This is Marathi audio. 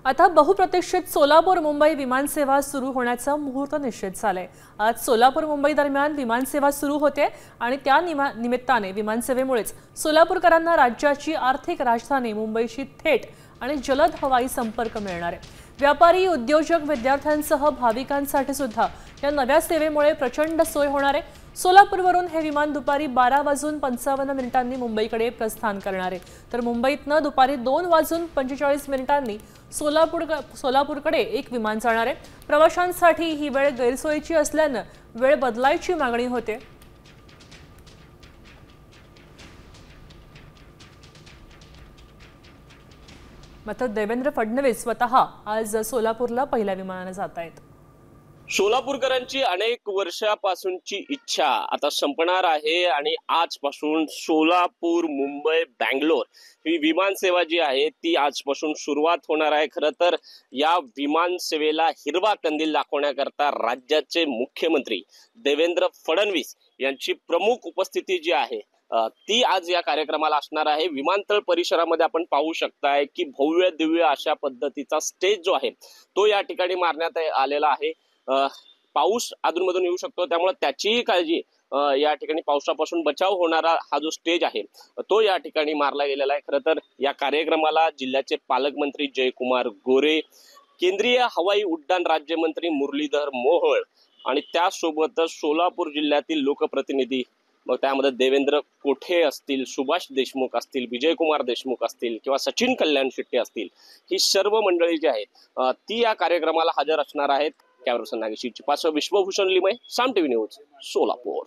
आता बहुप्रतीक्षित सोलापूर मुंबई विमानसेवा सुरू होण्याचा मुहूर्त निश्चित झालाय। आज सोलापूर मुंबई दरम्यान विमानसेवा सुरू होते आणि त्या निमित्ताने विमानसेवेमुळेच सोलापूरकरांना राज्याची आर्थिक राजधानी मुंबईशी थेट आणि जलद हवाई संपर्क मिळणार आहे। व्यापारी, उद्योजक, विद्यार्थ्यांसह भाविकांसाठी सुद्धा या नव्या सेवेमुळे प्रचंड सोय होणार आहे। सोलापूरवरून हे विमान दुपारी 12:55 मुंबईकडे प्रस्थान करणार आहे, तर मुंबईतनं दुपारी 2:45 सोलापूरकडे एक विमान जाणार आहे। प्रवाशांसाठी ही वेळ गैरसोयीची असल्याने वेळ बदलायची मागणी होते। मात्र देवेंद्र फडणवीस स्वतः आज सोलापूरला पहिल्या विमानाने जात आहेत। सोलापूरकरांची अनेक वर्षापासूनची इच्छा आता संपणार आहे आणि आजपासून सोलापूर, मुंबई, बँगलोर ही विमान सेवा जी आहे ती आजपासून सुरुवात होणार आहे। खरं तर या विमान सेवेला हिरवा कंदील दाखवण्याकरता राज्याचे मुख्यमंत्री देवेंद्र फडणवीस यांची प्रमुख उपस्थिती जी आहे ती आज या कार्यक्रमाला असणार आहे। विमानतळ परिसरामध्ये आपण पाहू शकताय की भव्य दिव्य अशा पद्धतीचा स्टेज जो आहे तो या ठिकाणी मारण्यात आलेला आहे। पाऊस अधूनमधून येऊ शकतो, त्यामुळे त्याचीही काळजी या ठिकाणी पावसापासून बचाव होणारा हा जो स्टेज आहे तो या ठिकाणी मारला गेलेला आहे। खरं तर या कार्यक्रमाला जिल्ह्याचे पालकमंत्री जयकुमार गोरे, केंद्रीय हवाई उड्डाण राज्यमंत्री मुरलीधर मोहोळ आणि त्यासोबतच सोलापूर जिल्ह्यातील लोकप्रतिनिधी, मग त्यामध्ये देवेंद्र कोठे असतील, सुभाष देशमुख असतील, विजयकुमार देशमुख असतील किंवा सचिन कल्याण शेट्टी असतील, ही सर्व मंडळी जी आहेत ती या कार्यक्रमाला हजर असणार आहेत। कॅमेरा पर्सन नागेश चिपासह विश्वभूषण लिमय, साम टीव्ही न्यूज, सोलापूर।